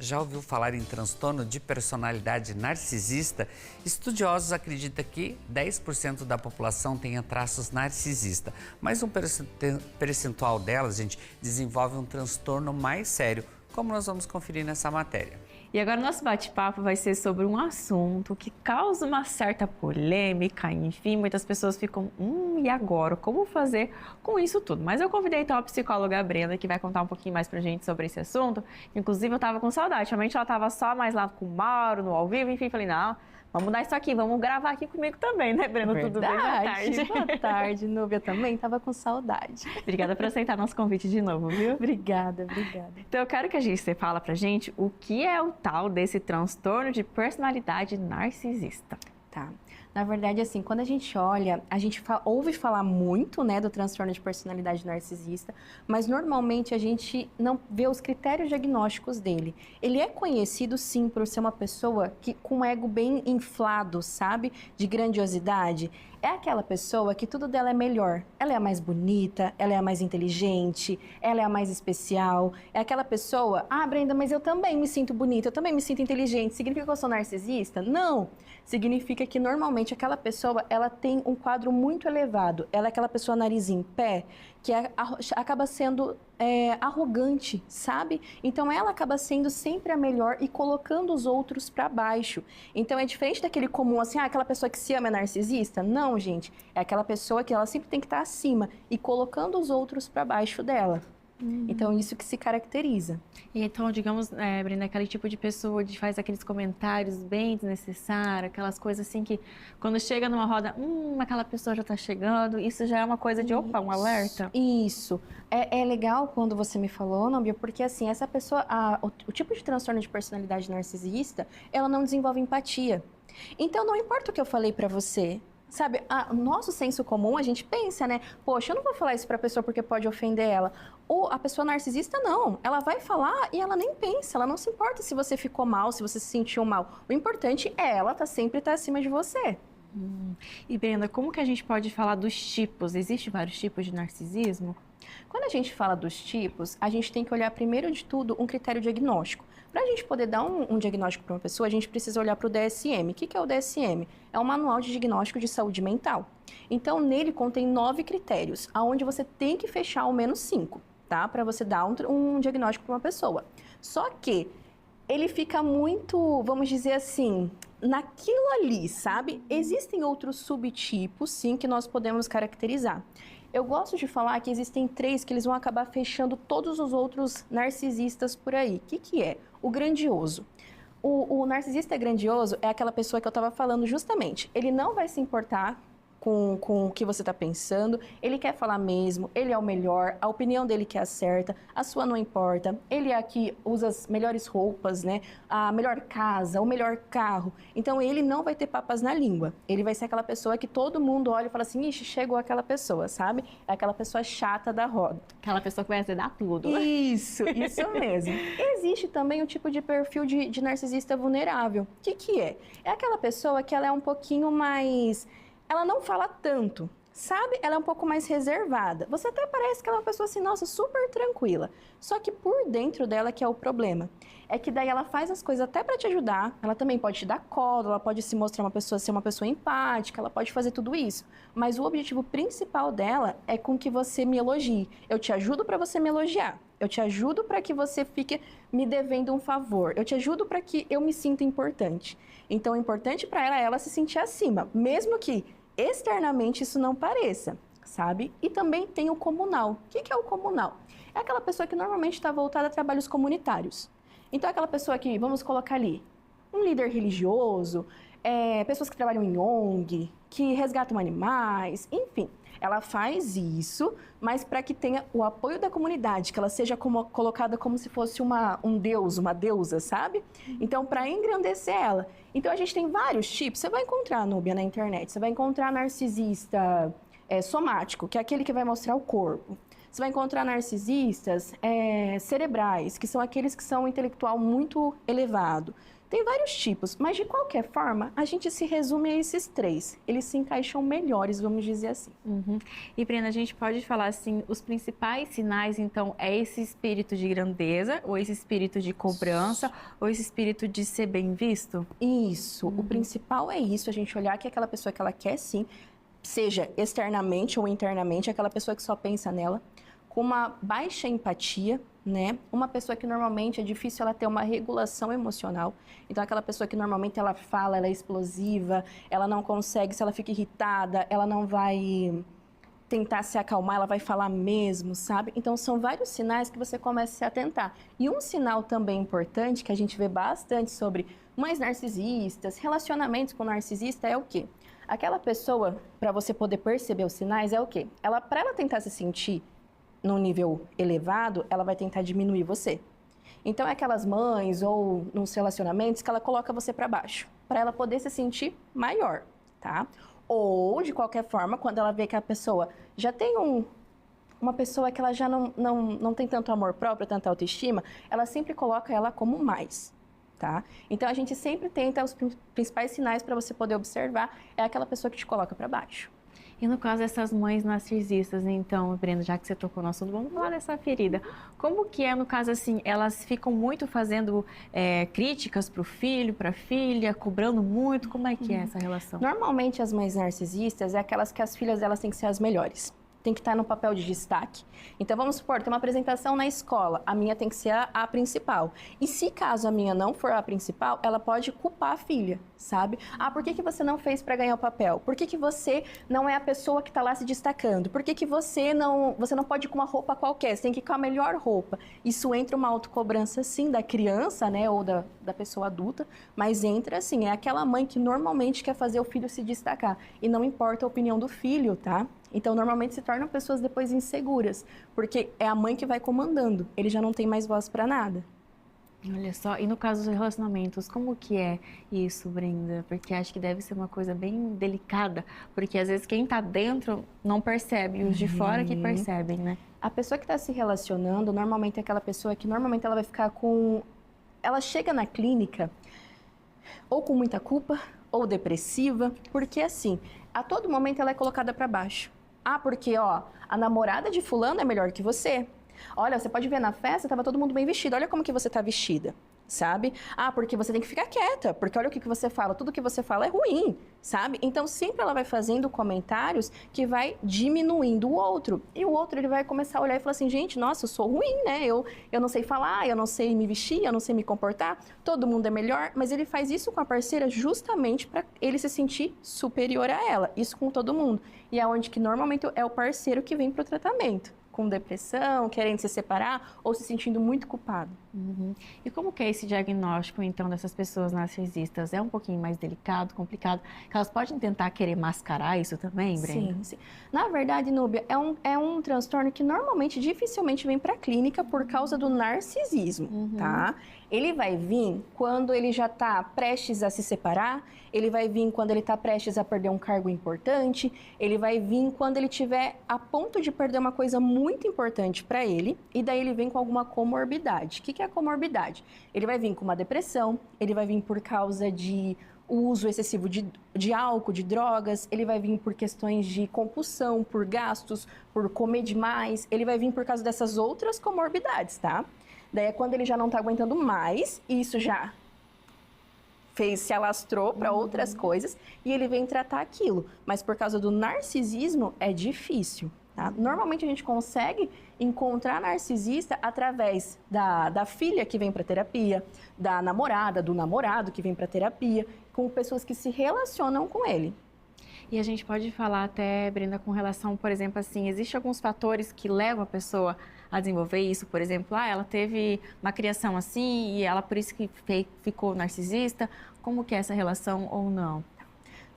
Já ouviu falar em transtorno de personalidade narcisista? Estudiosos acreditam que 10% da população tenha traços narcisistas, mas um percentual delas, gente, desenvolve um transtorno mais sério, como nós vamos conferir nessa matéria. E agora nosso bate-papo vai ser sobre um assunto que causa uma certa polêmica, enfim, muitas pessoas ficam, e agora? Como fazer com isso tudo? Mas eu convidei então a psicóloga Brenda, que vai contar um pouquinho mais pra gente sobre esse assunto. Inclusive eu tava com saudade, realmente ela tava só mais lá com o Mauro, no ao vivo, enfim, falei, não, vamos mudar isso aqui, vamos gravar aqui comigo também, né, Brenda? Verdade. Tudo bem? Boa tarde. Boa tarde, Núbia, também tava com saudade. Obrigada por aceitar nosso convite de novo, viu? Obrigada. Então eu quero que você fala pra gente o que é o tal desse transtorno de personalidade narcisista. Tá. Na verdade, assim, quando a gente olha, a gente ouve falar muito, né, do transtorno de personalidade narcisista, mas normalmente a gente não vê os critérios diagnósticos dele. Ele é conhecido, sim, por ser uma pessoa com um ego bem inflado, sabe? De grandiosidade. É aquela pessoa que tudo dela é melhor. Ela é a mais bonita, ela é a mais inteligente, ela é a mais especial. É aquela pessoa, Brenda, mas eu também me sinto bonita, eu também me sinto inteligente. Significa que eu sou narcisista? Não. Significa que normalmente aquela pessoa, ela tem um quadro muito elevado. Ela é aquela pessoa nariz em pé, que acaba sendo arrogante, sabe? Então ela acaba sendo sempre a melhor e colocando os outros para baixo. Então é diferente daquele comum assim, aquela pessoa que se ama é narcisista? Não, gente. É aquela pessoa que ela sempre tem que estar acima e colocando os outros para baixo dela. Então, isso que se caracteriza. E então, digamos, Brenda, aquele tipo de pessoa que faz aqueles comentários bem desnecessários, aquelas coisas assim que quando chega numa roda, aquela pessoa já tá chegando, isso já é uma coisa de, opa, um alerta? Isso. É legal quando você me falou, Núbia, porque assim, essa pessoa, o tipo de transtorno de personalidade narcisista, ela não desenvolve empatia. Então, não importa o que eu falei pra você, sabe, o nosso senso comum, a gente pensa, né? Poxa, eu não vou falar isso pra pessoa porque pode ofender ela. Ou a pessoa narcisista, não. Ela vai falar e ela nem pensa, ela não se importa se você ficou mal, se você se sentiu mal. O importante é ela sempre tá acima de você. E Brenda, como que a gente pode falar dos tipos? Existem vários tipos de narcisismo? Quando a gente fala dos tipos, a gente tem que olhar primeiro de tudo um critério diagnóstico. Para a gente poder dar um diagnóstico para uma pessoa, a gente precisa olhar para o DSM. O que é o DSM? É um manual de diagnóstico de saúde mental. Então, nele contém 9 critérios, aonde você tem que fechar ao menos 5, tá? Para você dar um diagnóstico para uma pessoa. Só que ele fica muito, vamos dizer assim, naquilo ali, sabe? Existem outros subtipos, sim, que nós podemos caracterizar. Eu gosto de falar que existem 3 que eles vão acabar fechando todos os outros narcisistas por aí. O que é? O grandioso. O narcisista grandioso é aquela pessoa que eu estava falando justamente. Ele não vai se importar com o que você está pensando, ele quer falar mesmo, ele é o melhor, a opinião dele que é a certa, a sua não importa, ele é a que usa as melhores roupas, né? A melhor casa, o melhor carro. Então ele não vai ter papas na língua, ele vai ser aquela pessoa que todo mundo olha e fala assim, ixi, chegou aquela pessoa, sabe? É aquela pessoa chata da roda. Aquela pessoa que vai azedar tudo. Isso mesmo. Existe também o tipo de perfil de narcisista vulnerável. O que é? É aquela pessoa que ela é um pouquinho mais... Ela não fala tanto, sabe? Ela é um pouco mais reservada. Você até parece que ela é uma pessoa assim, nossa, super tranquila. Só que por dentro dela que é o problema. É que daí ela faz as coisas até pra te ajudar. Ela também pode te dar colo, ela pode se mostrar ser uma pessoa empática, ela pode fazer tudo isso. Mas o objetivo principal dela é com que você me elogie. Eu te ajudo pra você me elogiar. Eu te ajudo para que você fique me devendo um favor. Eu te ajudo para que eu me sinta importante. Então, o importante para ela é ela se sentir acima, mesmo que externamente isso não pareça, sabe? E também tem o comunal. O que é o comunal? É aquela pessoa que normalmente está voltada a trabalhos comunitários. Então, é aquela pessoa que, vamos colocar ali, um líder religioso, pessoas que trabalham em ONG, que resgatam animais, enfim. Ela faz isso, mas para que tenha o apoio da comunidade, que ela seja colocada como se fosse um deus, uma deusa, sabe? Então, para engrandecer ela. Então, a gente tem vários tipos. Você vai encontrar, Núbia, na internet. Você vai encontrar narcisista somático, que é aquele que vai mostrar o corpo. Você vai encontrar narcisistas cerebrais, que são aqueles que são intelectual muito elevado. Tem vários tipos, mas de qualquer forma, a gente se resume a esses 3. Eles se encaixam melhores, vamos dizer assim. E, Brenda, a gente pode falar assim, os principais sinais, então, é esse espírito de grandeza, ou esse espírito de cobrança, ou esse espírito de ser bem visto? Isso, o principal é isso, a gente olhar que é aquela pessoa que ela quer sim, seja externamente ou internamente, aquela pessoa que só pensa nela, com uma baixa empatia, né? Uma pessoa que normalmente é difícil ela ter uma regulação emocional. Então, aquela pessoa que normalmente ela fala, ela é explosiva, ela não consegue, se ela fica irritada, ela não vai tentar se acalmar, ela vai falar mesmo, sabe? Então, são vários sinais que você começa a se atentar. E um sinal também importante, que a gente vê bastante sobre mães narcisistas, relacionamentos com narcisista, é o quê? Aquela pessoa, para você poder perceber os sinais, é o quê? Para ela tentar se sentir num nível elevado, ela vai tentar diminuir você. Então, é aquelas mães ou nos relacionamentos que ela coloca você para baixo, para ela poder se sentir maior, tá? Ou, de qualquer forma, quando ela vê que a pessoa já tem uma pessoa que ela já não tem tanto amor próprio, tanta autoestima, ela sempre coloca ela como mais, tá? Então, a gente sempre tenta, os principais sinais para você poder observar, é aquela pessoa que te coloca para baixo. E no caso dessas mães narcisistas, então, Brenda, já que você tocou no assunto, vamos falar dessa ferida. Como que é, no caso assim, elas ficam muito fazendo críticas para o filho, para a filha, cobrando muito? Como é que é essa relação? Normalmente, as mães narcisistas é aquelas que as filhas delas têm que ser as melhores. Tem que estar no papel de destaque. Então, vamos supor, tem uma apresentação na escola, a minha tem que ser a principal. E se caso a minha não for a principal, ela pode culpar a filha, sabe? Ah, por que você não fez para ganhar o papel? Por que você não é a pessoa que está lá se destacando? Por que você não pode ir com uma roupa qualquer? Você tem que ir com a melhor roupa. Isso entra uma autocobrança, sim, da criança, né, ou da pessoa adulta, mas entra, assim, é aquela mãe que normalmente quer fazer o filho se destacar. E não importa a opinião do filho, tá? Então, normalmente se tornam pessoas depois inseguras, porque é a mãe que vai comandando, ele já não tem mais voz para nada. Olha só, e no caso dos relacionamentos, como que é isso, Brenda? Porque acho que deve ser uma coisa bem delicada, porque às vezes quem tá dentro não percebe, e os de fora que percebem, né? A pessoa que está se relacionando, normalmente é aquela pessoa que normalmente ela vai ficar com... Ela chega na clínica ou com muita culpa, ou depressiva, porque assim, a todo momento ela é colocada para baixo. Ah, porque, ó, a namorada de fulano é melhor que você. Olha, você pode ver na festa, tava todo mundo bem vestido. Olha como que você tá vestida, sabe? Ah, porque você tem que ficar quieta, porque olha o que você fala. Tudo que você fala é ruim, sabe? Então, sempre ela vai fazendo comentários que vai diminuindo o outro. E o outro, ele vai começar a olhar e falar assim, gente, nossa, eu sou ruim, né? Eu não sei falar, eu não sei me vestir, eu não sei me comportar. Todo mundo é melhor. Mas ele faz isso com a parceira justamente para ele se sentir superior a ela. Isso com todo mundo. E é onde que normalmente é o parceiro que vem pro tratamento. Com depressão, querendo se separar ou se sentindo muito culpado. E como que é esse diagnóstico, então, dessas pessoas narcisistas? É um pouquinho mais delicado, complicado? Que elas podem tentar querer mascarar isso também, Brenda? Sim, sim. Na verdade, Núbia, é um transtorno que normalmente, dificilmente vem para a clínica por causa do narcisismo, tá? Ele vai vir quando ele já está prestes a se separar, ele vai vir quando ele está prestes a perder um cargo importante, ele vai vir quando ele estiver a ponto de perder uma coisa muito importante para ele, e daí ele vem com alguma comorbidade. O que é a comorbidade? Ele vai vir com uma depressão, ele vai vir por causa de uso excessivo de álcool, de drogas, ele vai vir por questões de compulsão, por gastos, por comer demais, ele vai vir por causa dessas outras comorbidades, tá? Daí é quando ele já não está aguentando mais, e isso já se alastrou para outras coisas, e ele vem tratar aquilo. Mas por causa do narcisismo, é difícil, tá? Normalmente a gente consegue encontrar narcisista através da filha que vem para terapia, da namorada, do namorado que vem para terapia, com pessoas que se relacionam com ele. E a gente pode falar até, Brenda, com relação, por exemplo, assim, existem alguns fatores que levam a pessoa a desenvolver isso, por exemplo, ela teve uma criação assim e ela por isso que ficou narcisista, como que é essa relação ou não?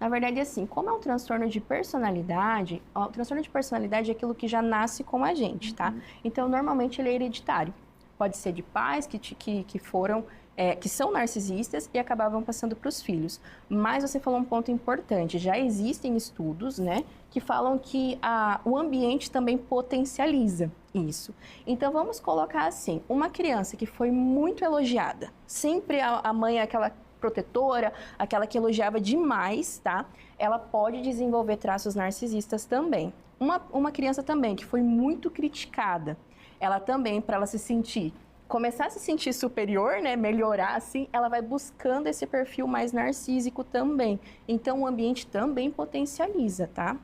Na verdade, assim, como é um transtorno de personalidade, o transtorno de personalidade é aquilo que já nasce com a gente, tá? Então, normalmente ele é hereditário. Pode ser de pais que foram que são narcisistas e acabavam passando para os filhos. Mas você falou um ponto importante, já existem estudos, né, que falam que o ambiente também potencializa isso. Então vamos colocar assim, uma criança que foi muito elogiada, sempre a mãe é aquela protetora, aquela que elogiava demais, tá? Ela pode desenvolver traços narcisistas também. Uma criança também que foi muito criticada, ela também, para ela se sentir, começar a se sentir superior, né, melhorar assim, ela vai buscando esse perfil mais narcísico também. Então o ambiente também potencializa, tá?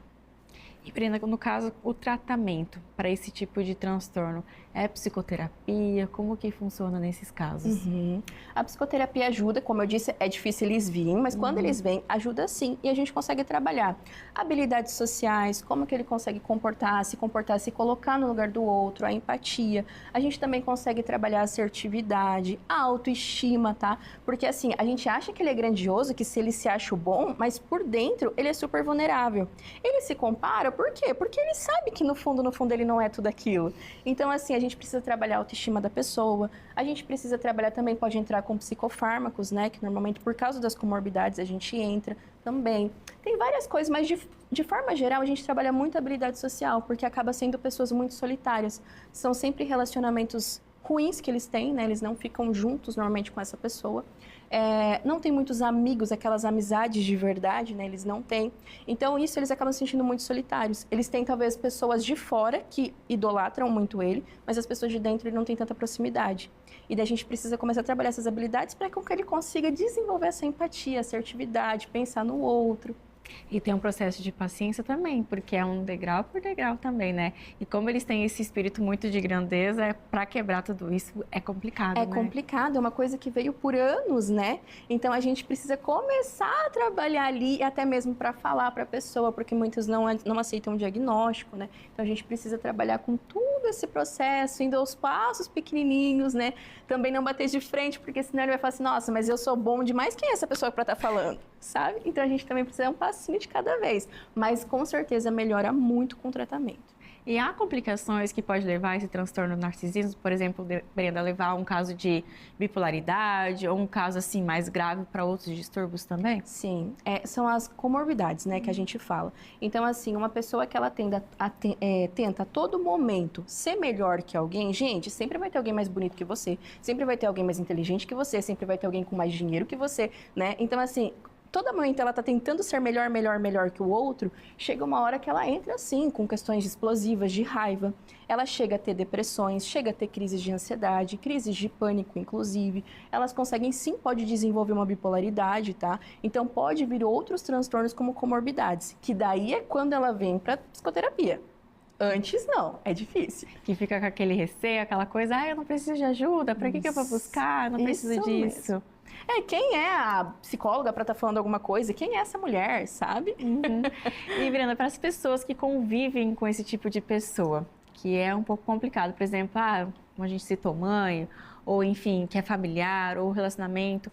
E, Brenda, no caso, o tratamento para esse tipo de transtorno é psicoterapia? Como que funciona nesses casos? A psicoterapia ajuda, como eu disse, é difícil eles virem, mas quando eles vêm, ajuda sim. E a gente consegue trabalhar habilidades sociais, como que ele consegue se colocar no lugar do outro, a empatia. A gente também consegue trabalhar a assertividade, a autoestima, tá? Porque assim, a gente acha que ele é grandioso, que se ele se acha o bom, mas por dentro ele é super vulnerável. Ele se compara, por quê? Porque ele sabe que no fundo ele não é tudo aquilo. Então assim, a gente precisa trabalhar a autoestima da pessoa, a gente precisa trabalhar também, pode entrar com psicofármacos, né, que normalmente por causa das comorbidades a gente entra também. Tem várias coisas, mas de forma geral a gente trabalha muito a habilidade social, porque acaba sendo pessoas muito solitárias. São sempre relacionamentos ruins que eles têm, né, eles não ficam juntos normalmente com essa pessoa. Não tem muitos amigos, aquelas amizades de verdade, né? Eles não têm. Então, isso eles acabam se sentindo muito solitários. Eles têm, talvez, pessoas de fora que idolatram muito ele, mas as pessoas de dentro ele não têm tanta proximidade. E daí a gente precisa começar a trabalhar essas habilidades para que ele consiga desenvolver essa empatia, assertividade, pensar no outro. E tem um processo de paciência também, porque é um degrau por degrau também, né? E como eles têm esse espírito muito de grandeza, para quebrar tudo isso é complicado, É né? complicado, é uma coisa que veio por anos, né? Então a gente precisa começar a trabalhar ali, até mesmo para falar para a pessoa, porque muitos não aceitam o diagnóstico, né? Então a gente precisa trabalhar com tudo esse processo, indo aos passos pequenininhos, né? Também não bater de frente, porque senão ele vai falar assim, nossa, mas eu sou bom demais, quem é essa pessoa para estar falando? Sabe? Então a gente também precisa dar um passinho de cada vez, mas com certeza melhora muito com o tratamento. E há complicações que pode levar a esse transtorno narcisismo, por exemplo, Brenda, levar a um caso de bipolaridade ou um caso assim mais grave para outros distúrbios também? Sim, são as comorbidades, né, que a gente fala. Então, assim, uma pessoa que ela tenta a todo momento ser melhor que alguém, gente, sempre vai ter alguém mais bonito que você, sempre vai ter alguém mais inteligente que você, sempre vai ter alguém com mais dinheiro que você, né? Então, assim, toda mãe, ela tá tentando ser melhor que o outro, chega uma hora que ela entra assim, com questões explosivas, de raiva. Ela chega a ter depressões, chega a ter crises de ansiedade, crises de pânico, inclusive. Elas conseguem sim, pode desenvolver uma bipolaridade, tá? Então pode vir outros transtornos como comorbidades, que daí é quando ela vem pra psicoterapia. Antes não, é difícil. Que fica com aquele receio, aquela coisa, eu não preciso de ajuda, para que eu vou buscar? Eu não preciso disso. Mesmo. Quem é a psicóloga para estar falando alguma coisa? Quem é essa mulher, sabe? E, Brenda, para as pessoas que convivem com esse tipo de pessoa, que é um pouco complicado, por exemplo, como a gente citou, mãe, ou enfim, que é familiar, ou relacionamento,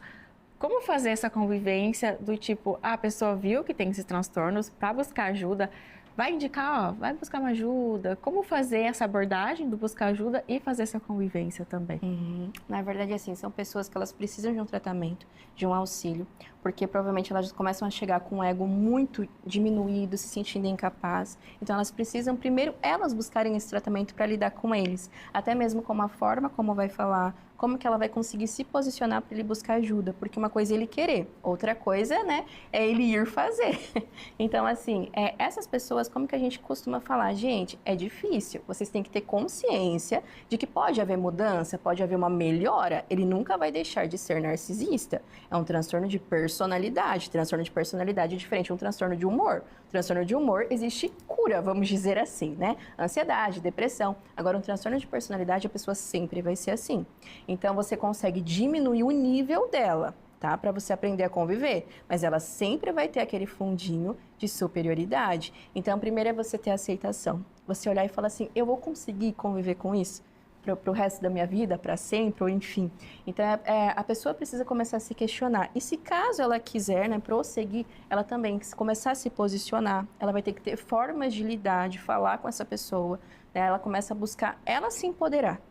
como fazer essa convivência do tipo, a pessoa viu que tem esses transtornos, para buscar ajuda, vai indicar, vai buscar uma ajuda. Como fazer essa abordagem do buscar ajuda e fazer essa convivência também? Na verdade, assim, são pessoas que elas precisam de um tratamento, de um auxílio, porque provavelmente elas começam a chegar com o ego muito diminuído, se sentindo incapaz. Então, elas precisam, primeiro, elas buscarem esse tratamento para lidar com eles. Até mesmo com a forma como vai falar, como que ela vai conseguir se posicionar para ele buscar ajuda. Porque uma coisa é ele querer, outra coisa, né, é ele ir fazer. Então, assim, essas pessoas, como que a gente costuma falar? Gente, é difícil. Vocês têm que ter consciência de que pode haver mudança, pode haver uma melhora. Ele nunca vai deixar de ser narcisista. É um transtorno de personalidade. Transtorno de personalidade é diferente de um transtorno de humor. Transtorno de humor existe cura, vamos dizer assim, né? Ansiedade, depressão. Agora, um transtorno de personalidade, a pessoa sempre vai ser assim. Então, você consegue diminuir o nível dela, tá? Para você aprender a conviver. Mas ela sempre vai ter aquele fundinho de superioridade. Então, primeiro é você ter aceitação. Você olhar e falar assim, eu vou conseguir conviver com isso? Para o resto da minha vida, para sempre, ou enfim. Então, a pessoa precisa começar a se questionar. E se caso ela quiser, né, prosseguir, ela também começar a se posicionar, ela vai ter que ter formas de lidar, de falar com essa pessoa, né? Ela começa a buscar ela se empoderar.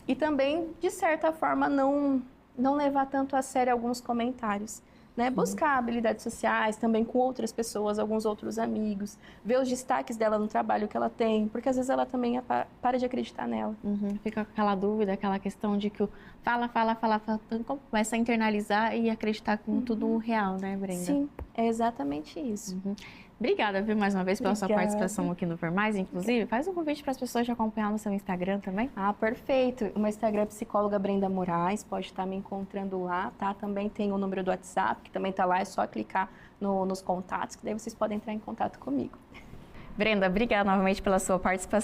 E também, de certa forma, não não levar tanto a sério alguns comentários. Né? Buscar habilidades sociais também com outras pessoas, alguns outros amigos, ver os destaques dela no trabalho que ela tem, porque às vezes ela também para de acreditar nela. Fica com aquela dúvida, aquela questão de que o fala, começa a internalizar e acreditar com tudo real, né, Brenda? Sim, é exatamente isso. Obrigada, viu, mais uma vez pela sua Obrigada. participação aqui no Ver Mais. Inclusive, faz um convite para as pessoas te acompanhar no seu Instagram também. Ah, perfeito. O meu Instagram é psicóloga Brenda Moraes, pode estar me encontrando lá, tá? Também tem o número do WhatsApp, que também tá lá, é só clicar nos contatos, que daí vocês podem entrar em contato comigo. Brenda, obrigada novamente pela sua participação.